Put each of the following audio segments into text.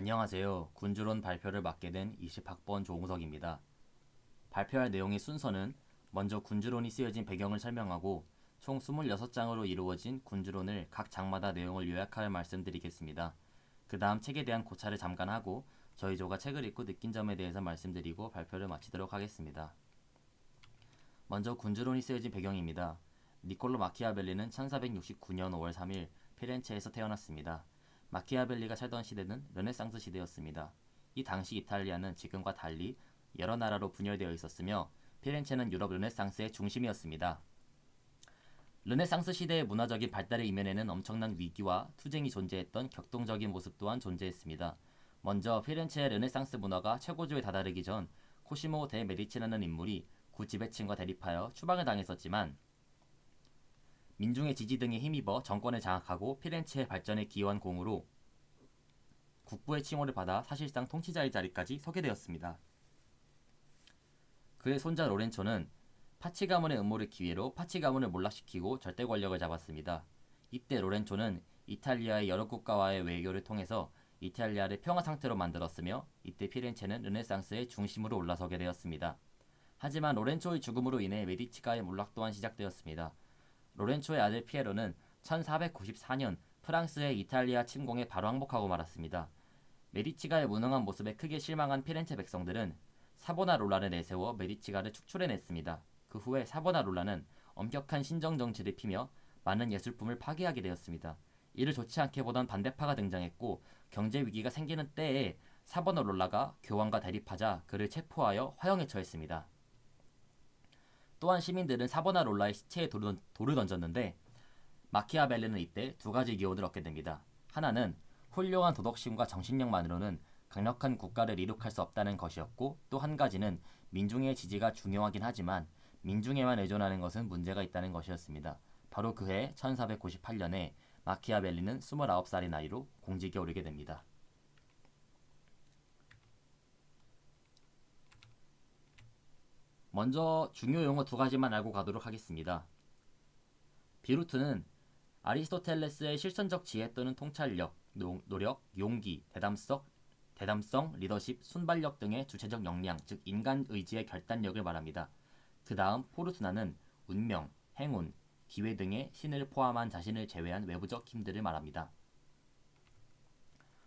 안녕하세요. 군주론 발표를 맡게 된 20학번 조홍석입니다. 발표할 내용의 순서는 먼저 군주론이 쓰여진 배경을 설명하고 총 26장으로 이루어진 군주론을 각 장마다 내용을 요약하여 말씀드리겠습니다. 그 다음 책에 대한 고찰을 잠깐 하고 저희 조가 책을 읽고 느낀 점에 대해서 말씀드리고 발표를 마치도록 하겠습니다. 먼저 군주론이 쓰여진 배경입니다. 니콜로 마키아벨리는 1469년 5월 3일 피렌체에서 태어났습니다. 마키아벨리가 살던 시대는 르네상스 시대였습니다. 이 당시 이탈리아는 지금과 달리 여러 나라로 분열되어 있었으며 피렌체는 유럽 르네상스의 중심이었습니다. 르네상스 시대의 문화적인 발달의 이면에는 엄청난 위기와 투쟁이 존재했던 격동적인 모습 또한 존재했습니다. 먼저 피렌체의 르네상스 문화가 최고조에 다다르기 전 코시모 데 메디치라는 인물이 구 지배층과 대립하여 추방을 당했었지만 민중의 지지 등에 힘입어 정권을 장악하고 피렌체의 발전에 기여한 공으로 국부의 칭호를 받아 사실상 통치자의 자리까지 서게 되었습니다. 그의 손자 로렌초는 파치 가문의 음모를 기회로 파치 가문을 몰락시키고 절대 권력을 잡았습니다. 이때 로렌초는 이탈리아의 여러 국가와의 외교를 통해서 이탈리아를 평화 상태로 만들었으며 이때 피렌체는 르네상스의 중심으로 올라서게 되었습니다. 하지만 로렌초의 죽음으로 인해 메디치가의 몰락 또한 시작되었습니다. 로렌초의 아들 피에로는 1494년 프랑스의 이탈리아 침공에 바로 항복하고 말았습니다. 메디치가의 무능한 모습에 크게 실망한 피렌체 백성들은 사보나롤라를 내세워 메디치가를 축출해냈습니다. 그 후에 사보나롤라는 엄격한 신정 정치를 피며 많은 예술품을 파괴하게 되었습니다. 이를 좋지 않게 보던 반대파가 등장했고 경제 위기가 생기는 때에 사보나롤라가 교황과 대립하자 그를 체포하여 화형에 처했습니다. 또한 시민들은 사보나롤라의 시체에 돌을 던졌는데 마키아벨리는 이때 두 가지 교훈을 얻게 됩니다. 하나는 훌륭한 도덕심과 정신력만으로는 강력한 국가를 이룩할 수 없다는 것이었고 또 한 가지는 민중의 지지가 중요하긴 하지만 민중에만 의존하는 것은 문제가 있다는 것이었습니다. 바로 그해 1498년에 마키아벨리는 29살의 나이로 공직에 오르게 됩니다. 먼저 중요 용어 두 가지만 알고 가도록 하겠습니다. 비루트는 아리스토텔레스의 실천적 지혜 또는 통찰력, 노력, 용기, 대담성, 리더십, 순발력 등의 주체적 역량, 즉 인간 의지의 결단력을 말합니다. 그 다음 포르투나는 운명, 행운, 기회 등의 신을 포함한 자신을 제외한 외부적 힘들을 말합니다.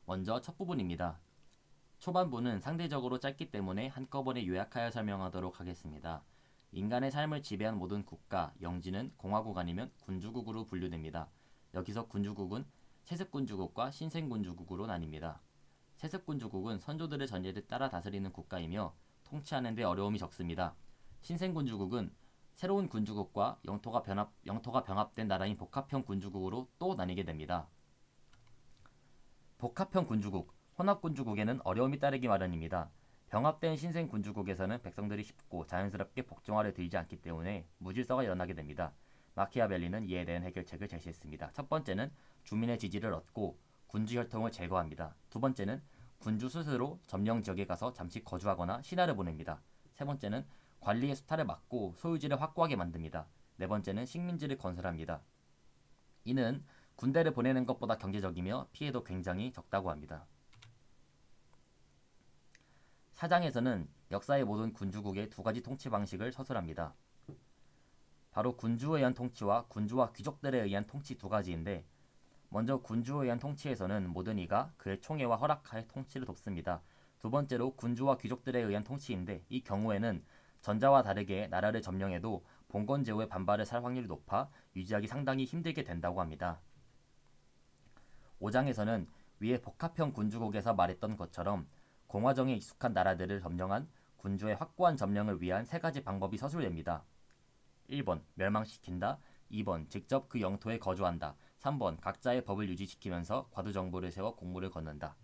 먼저 첫 부분입니다. 초반부는 상대적으로 짧기 때문에 한꺼번에 요약하여 설명하도록 하겠습니다. 인간의 삶을 지배한 모든 국가, 영지는 공화국 아니면 군주국으로 분류됩니다. 여기서 군주국은 세습군주국과 신생군주국으로 나뉩니다. 세습군주국은 선조들의 전례를 따라 다스리는 국가이며 통치하는 데 어려움이 적습니다. 신생군주국은 새로운 군주국과 영토가 병합된 나라인 복합형 군주국으로 또 나뉘게 됩니다. 복합형 군주국, 혼합군주국에는 어려움이 따르기 마련입니다. 병합된 신생군주국에서는 백성들이 쉽고 자연스럽게 복종하려 들지 않기 때문에 무질서가 일어나게 됩니다. 마키아벨리는 이에 대한 해결책을 제시했습니다. 첫 번째는 주민의 지지를 얻고 군주 혈통을 제거합니다. 두 번째는 군주 스스로 점령 지역에 가서 잠시 거주하거나 신하를 보냅니다. 세 번째는 관리의 수탈을 막고 소유지를 확고하게 만듭니다. 네 번째는 식민지를 건설합니다. 이는 군대를 보내는 것보다 경제적이며 피해도 굉장히 적다고 합니다. 4장에서는 역사의 모든 군주국의 두 가지 통치 방식을 서술합니다. 바로 군주에 의한 통치와 군주와 귀족들에 의한 통치 두 가지인데 먼저 군주에 의한 통치에서는 모든 이가 그의 총애와 허락하에 통치를 돕습니다. 두 번째로 군주와 귀족들에 의한 통치인데 이 경우에는 전자와 다르게 나라를 점령해도 봉건 제후의 반발을 살 확률이 높아 유지하기 상당히 힘들게 된다고 합니다. 5장에서는 위에 복합형 군주국에서 말했던 것처럼 공화정에 익숙한 나라들을 점령한 군주의 확고한 점령을 위한 세 가지 방법이 서술됩니다. 1번 멸망시킨다, 2번 직접 그 영토에 거주한다, 3번 각자의 법을 유지시키면서 과두정부를 세워 공무를 걷는다.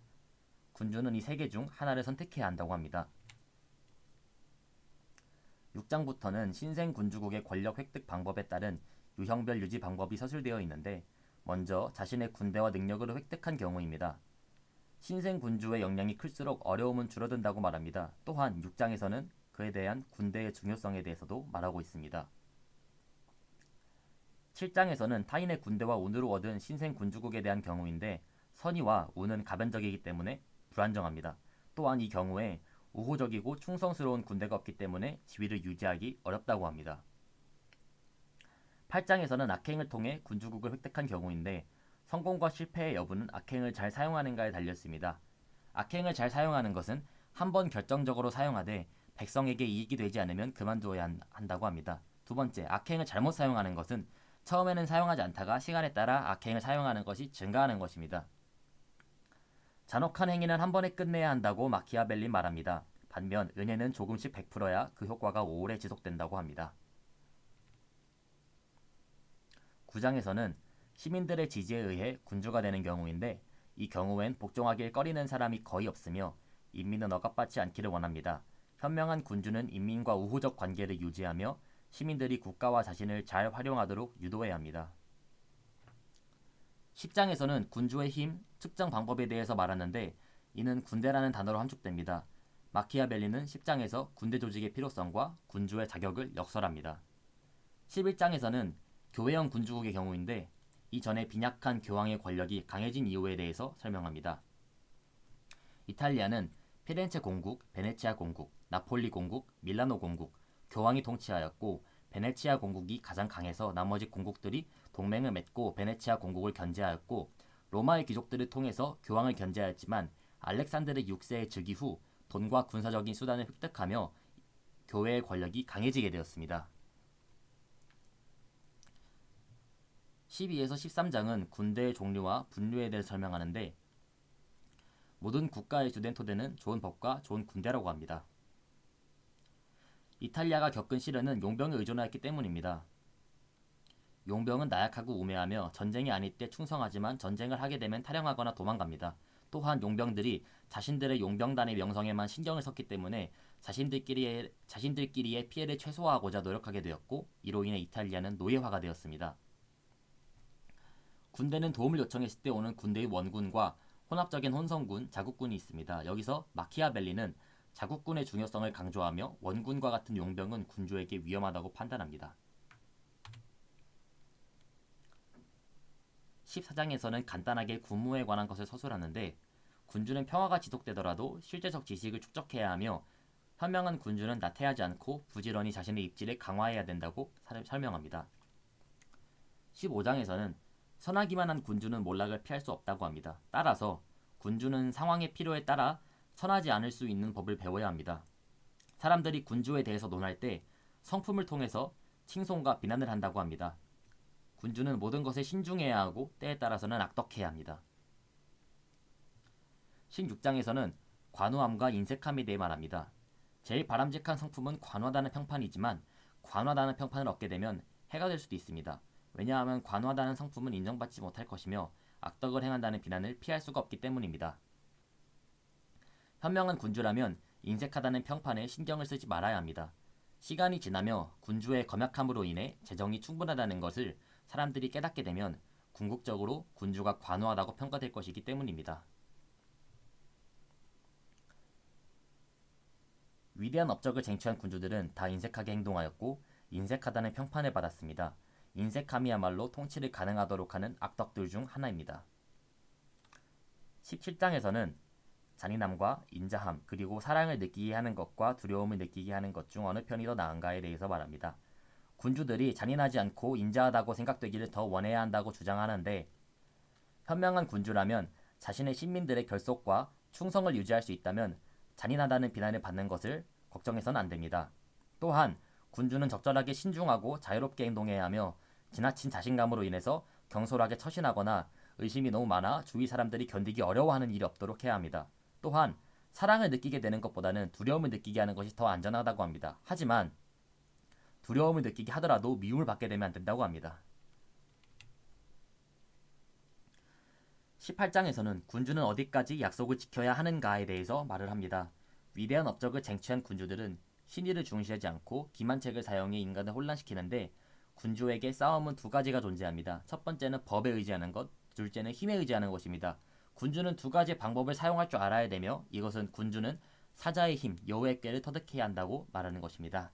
군주는 이 세 개 중 하나를 선택해야 한다고 합니다. 6장부터는 신생 군주국의 권력 획득 방법에 따른 유형별 유지 방법이 서술되어 있는데 먼저 자신의 군대와 능력으로 획득한 경우입니다. 신생 군주의 역량이 클수록 어려움은 줄어든다고 말합니다. 또한 6장에서는 그에 대한 군대의 중요성에 대해서도 말하고 있습니다. 7장에서는 타인의 군대와 운으로 얻은 신생 군주국에 대한 경우인데 선의와 운은 가변적이기 때문에 불안정합니다. 또한 이 경우에 우호적이고 충성스러운 군대가 없기 때문에 지위를 유지하기 어렵다고 합니다. 8장에서는 악행을 통해 군주국을 획득한 경우인데 성공과 실패의 여부는 악행을 잘 사용하는가에 달렸습니다. 악행을 잘 사용하는 것은 한번 결정적으로 사용하되 백성에게 이익이 되지 않으면 그만두어야 한다고 합니다. 두 번째, 악행을 잘못 사용하는 것은 처음에는 사용하지 않다가 시간에 따라 악행을 사용하는 것이 증가하는 것입니다. 잔혹한 행위는 한 번에 끝내야 한다고 마키아벨린 말합니다. 반면 은혜는 조금씩 베풀어야 그 효과가 오래 지속된다고 합니다. 9장에서는 시민들의 지지에 의해 군주가 되는 경우인데 이 경우엔 복종하길 꺼리는 사람이 거의 없으며 인민은 억압받지 않기를 원합니다. 현명한 군주는 인민과 우호적 관계를 유지하며 시민들이 국가와 자신을 잘 활용하도록 유도해야 합니다. 10장에서는 군주의 힘, 측정 방법에 대해서 말하는데 이는 군대라는 단어로 함축됩니다. 마키아벨리는 10장에서 군대 조직의 필요성과 군주의 자격을 역설합니다. 11장에서는 교회형 군주국의 경우인데 이전에 빈약한 교황의 권력이 강해진 이유에 대해서 설명합니다. 이탈리아는 피렌체 공국, 베네치아 공국, 나폴리 공국, 밀라노 공국, 교황이 통치하였고 베네치아 공국이 가장 강해서 나머지 공국들이 동맹을 맺고 베네치아 공국을 견제하였고 로마의 귀족들을 통해서 교황을 견제하였지만 알렉산드르 6세의 즉위 후 돈과 군사적인 수단을 획득하며 교회의 권력이 강해지게 되었습니다. 12에서 13장은 군대의 종류와 분류에 대해 설명하는데 모든 국가의 주된 토대는 좋은 법과 좋은 군대라고 합니다. 이탈리아가 겪은 시련은 용병에 의존하였기 때문입니다. 용병은 나약하고 우매하며 전쟁이 아닐 때 충성하지만 전쟁을 하게 되면 탈영하거나 도망갑니다. 또한 용병들이 자신들의 용병단의 명성에만 신경을 썼기 때문에 자신들끼리의 피해를 최소화하고자 노력하게 되었고 이로 인해 이탈리아는 노예화가 되었습니다. 군대는 도움을 요청했을 때 오는 군대의 원군과 혼합적인 혼성군, 자국군이 있습니다. 여기서 마키아벨리는 자국군의 중요성을 강조하며 원군과 같은 용병은 군주에게 위험하다고 판단합니다. 14장에서는 간단하게 군무에 관한 것을 서술하는데 군주는 평화가 지속되더라도 실제적 지식을 축적해야 하며 현명한 군주는 나태하지 않고 부지런히 자신의 입지를 강화해야 된다고 설명합니다. 15장에서는 선하기만 한 군주는 몰락을 피할 수 없다고 합니다. 따라서 군주는 상황의 필요에 따라 선하지 않을 수 있는 법을 배워야 합니다. 사람들이 군주에 대해서 논할 때 성품을 통해서 칭송과 비난을 한다고 합니다. 군주는 모든 것에 신중해야 하고 때에 따라서는 악덕해야 합니다. 16장에서는 관우함과 인색함에 대해 말합니다. 제일 바람직한 성품은 관우하다는 평판이지만 관우하다는 평판을 얻게 되면 해가 될 수도 있습니다. 왜냐하면 관우하다는 성품은 인정받지 못할 것이며 악덕을 행한다는 비난을 피할 수가 없기 때문입니다. 현명한 군주라면 인색하다는 평판에 신경을 쓰지 말아야 합니다. 시간이 지나며 군주의 검약함으로 인해 재정이 충분하다는 것을 사람들이 깨닫게 되면 궁극적으로 군주가 관우하다고 평가될 것이기 때문입니다. 위대한 업적을 쟁취한 군주들은 다 인색하게 행동하였고 인색하다는 평판을 받았습니다. 인색함이야말로 통치를 가능하도록 하는 악덕들 중 하나입니다. 17장에서는 잔인함과 인자함 그리고 사랑을 느끼게 하는 것과 두려움을 느끼게 하는 것 중 어느 편이 더 나은가에 대해서 말합니다. 군주들이 잔인하지 않고 인자하다고 생각되기를 더 원해야 한다고 주장하는데 현명한 군주라면 자신의 신민들의 결속과 충성을 유지할 수 있다면 잔인하다는 비난을 받는 것을 걱정해서는 안 됩니다. 또한 군주는 적절하게 신중하고 자유롭게 행동해야 하며 지나친 자신감으로 인해서 경솔하게 처신하거나 의심이 너무 많아 주위 사람들이 견디기 어려워하는 일이 없도록 해야 합니다. 또한 사랑을 느끼게 되는 것보다는 두려움을 느끼게 하는 것이 더 안전하다고 합니다. 하지만 두려움을 느끼게 하더라도 미움을 받게 되면 안 된다고 합니다. 18장에서는 군주는 어디까지 약속을 지켜야 하는가에 대해서 말을 합니다. 위대한 업적을 쟁취한 군주들은 신의를 중시하지 않고 기만책을 사용해 인간을 혼란시키는데 군주에게 싸움은 두 가지가 존재합니다. 첫 번째는 법에 의지하는 것, 둘째는 힘에 의지하는 것입니다. 군주는 두 가지 방법을 사용할 줄 알아야 되며 이것은 군주는 사자의 힘, 여호와의 꾀를 터득해야 한다고 말하는 것입니다.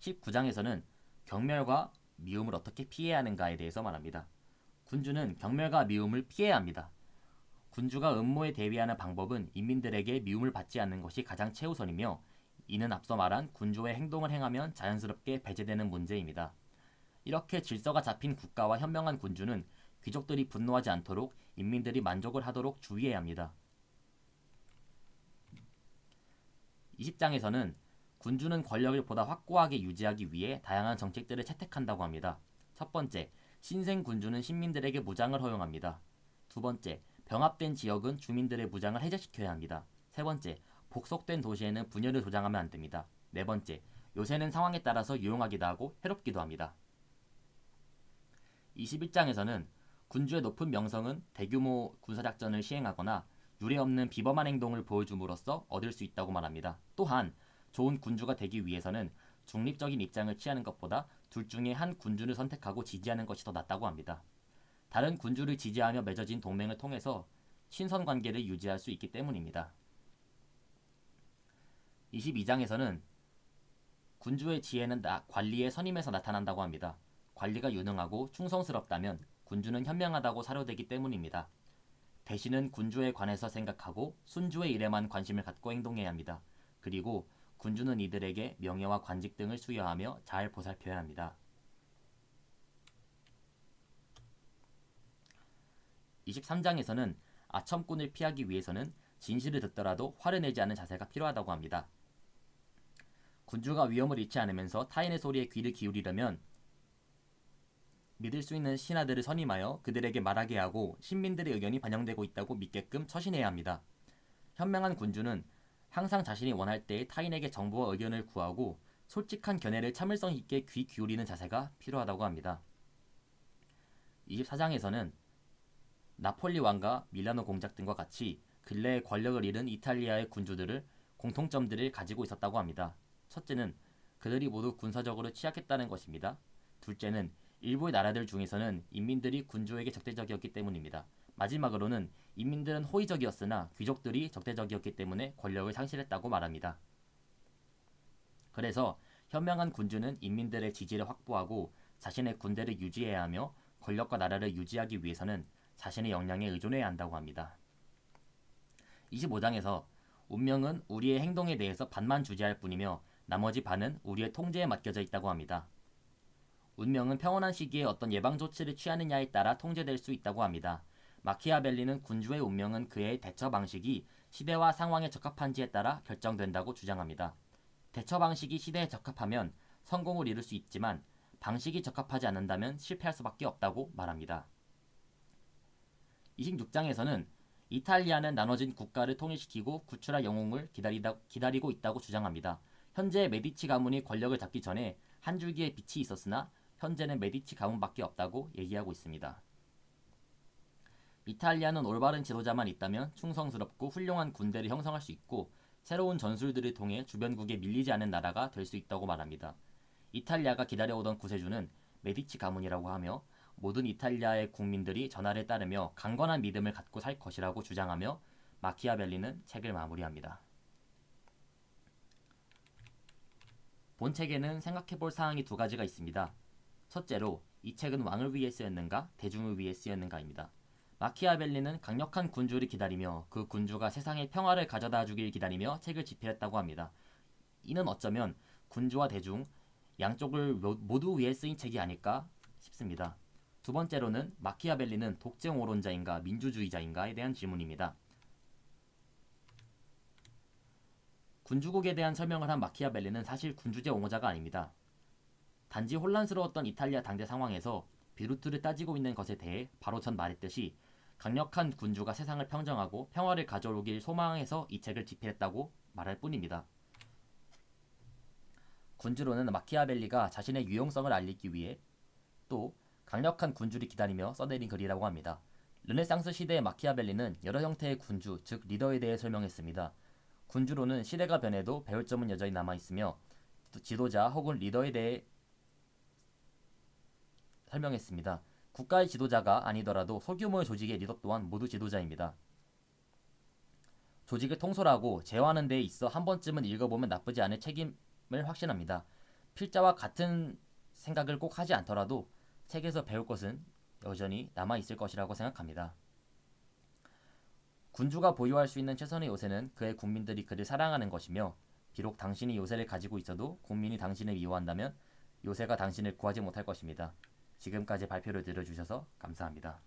19장에서는 경멸과 미움을 어떻게 피해야 하는가에 대해서 말합니다. 군주는 경멸과 미움을 피해야 합니다. 군주가 음모에 대비하는 방법은 인민들에게 미움을 받지 않는 것이 가장 최우선이며 이는 앞서 말한 군주의 행동을 행하면 자연스럽게 배제되는 문제입니다. 이렇게 질서가 잡힌 국가와 현명한 군주는 귀족들이 분노하지 않도록 인민들이 만족을 하도록 주의해야 합니다. 20장에서는 군주는 권력을 보다 확고하게 유지하기 위해 다양한 정책들을 채택한다고 합니다. 첫 번째, 신생 군주는 시민들에게 무장을 허용합니다. 두 번째, 병합된 지역은 주민들의 무장을 해제시켜야 합니다. 세 번째, 복속된 도시에는 분열을 조장하면 안 됩니다. 네 번째, 요새는 상황에 따라서 유용하기도 하고 해롭기도 합니다. 21장에서는 군주의 높은 명성은 대규모 군사작전을 시행하거나 유례없는 비범한 행동을 보여줌으로써 얻을 수 있다고 말합니다. 또한 좋은 군주가 되기 위해서는 중립적인 입장을 취하는 것보다 둘 중에 한 군주를 선택하고 지지하는 것이 더 낫다고 합니다. 다른 군주를 지지하며 맺어진 동맹을 통해서 친선 관계를 유지할 수 있기 때문입니다. 22장에서는 군주의 지혜는 관리의 선임에서 나타난다고 합니다. 관리가 유능하고 충성스럽다면 군주는 현명하다고 사료되기 때문입니다. 대신은 군주에 관해서 생각하고 순주의 일에만 관심을 갖고 행동해야 합니다. 그리고 군주는 이들에게 명예와 관직 등을 수여하며 잘 보살펴야 합니다. 23장에서는 아첨꾼을 피하기 위해서는 진실을 듣더라도 화를 내지 않는 자세가 필요하다고 합니다. 군주가 위험을 잃지 않으면서 타인의 소리에 귀를 기울이려면 믿을 수 있는 신하들을 선임하여 그들에게 말하게 하고 신민들의 의견이 반영되고 있다고 믿게끔 처신해야 합니다. 현명한 군주는 항상 자신이 원할 때에 타인에게 정보와 의견을 구하고 솔직한 견해를 참을성 있게 귀 기울이는 자세가 필요하다고 합니다. 24장에서는 나폴리 왕과 밀라노 공작 등과 같이 근래에 권력을 잃은 이탈리아의 군주들을 공통점들을 가지고 있었다고 합니다. 첫째는 그들이 모두 군사적으로 취약했다는 것입니다. 둘째는 일부의 나라들 중에서는 인민들이 군주에게 적대적이었기 때문입니다. 마지막으로는 인민들은 호의적이었으나 귀족들이 적대적이었기 때문에 권력을 상실했다고 말합니다. 그래서 현명한 군주는 인민들의 지지를 확보하고 자신의 군대를 유지해야 하며 권력과 나라를 유지하기 위해서는 자신의 역량에 의존해야 한다고 합니다. 25장에서 운명은 우리의 행동에 대해서 반만 주재할 뿐이며 나머지 반은 우리의 통제에 맡겨져 있다고 합니다. 운명은 평온한 시기에 어떤 예방 조치를 취하느냐에 따라 통제될 수 있다고 합니다. 마키아벨리는 군주의 운명은 그의 대처 방식이 시대와 상황에 적합한지에 따라 결정된다고 주장합니다. 대처 방식이 시대에 적합하면 성공을 이룰 수 있지만 방식이 적합하지 않는다면 실패할 수밖에 없다고 말합니다. 26장에서는 이탈리아는 나눠진 국가를 통일시키고 구출할 영웅을 기다리고 있다고 주장합니다. 현재 메디치 가문이 권력을 잡기 전에 한 줄기의 빛이 있었으나 현재는 메디치 가문밖에 없다고 얘기하고 있습니다. 이탈리아는 올바른 지도자만 있다면 충성스럽고 훌륭한 군대를 형성할 수 있고 새로운 전술들을 통해 주변국에 밀리지 않는 나라가 될 수 있다고 말합니다. 이탈리아가 기다려오던 구세주는 메디치 가문이라고 하며 모든 이탈리아의 국민들이 전하를 따르며 강건한 믿음을 갖고 살 것이라고 주장하며 마키아벨리는 책을 마무리합니다. 본 책에는 생각해볼 사항이 두 가지가 있습니다. 첫째로 이 책은 왕을 위해 쓰였는가 대중을 위해 쓰였는가입니다. 마키아벨리는 강력한 군주를 기다리며 그 군주가 세상에 평화를 가져다 주길 기다리며 책을 집필했다고 합니다. 이는 어쩌면 군주와 대중 양쪽을 모두 위해 쓰인 책이 아닐까 싶습니다. 두 번째로는 마키아벨리는 독재 오론자인가 민주주의자인가에 대한 질문입니다. 군주국에 대한 설명을 한 마키아벨리는 사실 군주제 옹호자가 아닙니다. 단지 혼란스러웠던 이탈리아 당대 상황에서 비루트를 따지고 있는 것에 대해 바로 전 말했듯이 강력한 군주가 세상을 평정하고 평화를 가져오길 소망해서 이 책을 집필했다고 말할 뿐입니다. 군주로는 마키아벨리가 자신의 유용성을 알리기 위해 또 강력한 군주를 기다리며 써내린 글이라고 합니다. 르네상스 시대의 마키아벨리는 여러 형태의 군주, 즉 리더에 대해 설명했습니다. 군주로는 시대가 변해도 배울 점은 여전히 남아있으며 지도자 혹은 리더에 대해 설명했습니다. 국가의 지도자가 아니더라도 소규모의 조직의 리더 또한 모두 지도자입니다. 조직을 통솔하고 제어하는 데 있어 한 번쯤은 읽어보면 나쁘지 않을 책임을 확신합니다. 필자와 같은 생각을 꼭 하지 않더라도 책에서 배울 것은 여전히 남아있을 것이라고 생각합니다. 군주가 보유할 수 있는 최선의 요새는 그의 국민들이 그를 사랑하는 것이며 비록 당신이 요새를 가지고 있어도 국민이 당신을 미워한다면 요새가 당신을 구하지 못할 것입니다. 지금까지 발표를 들어주셔서 감사합니다.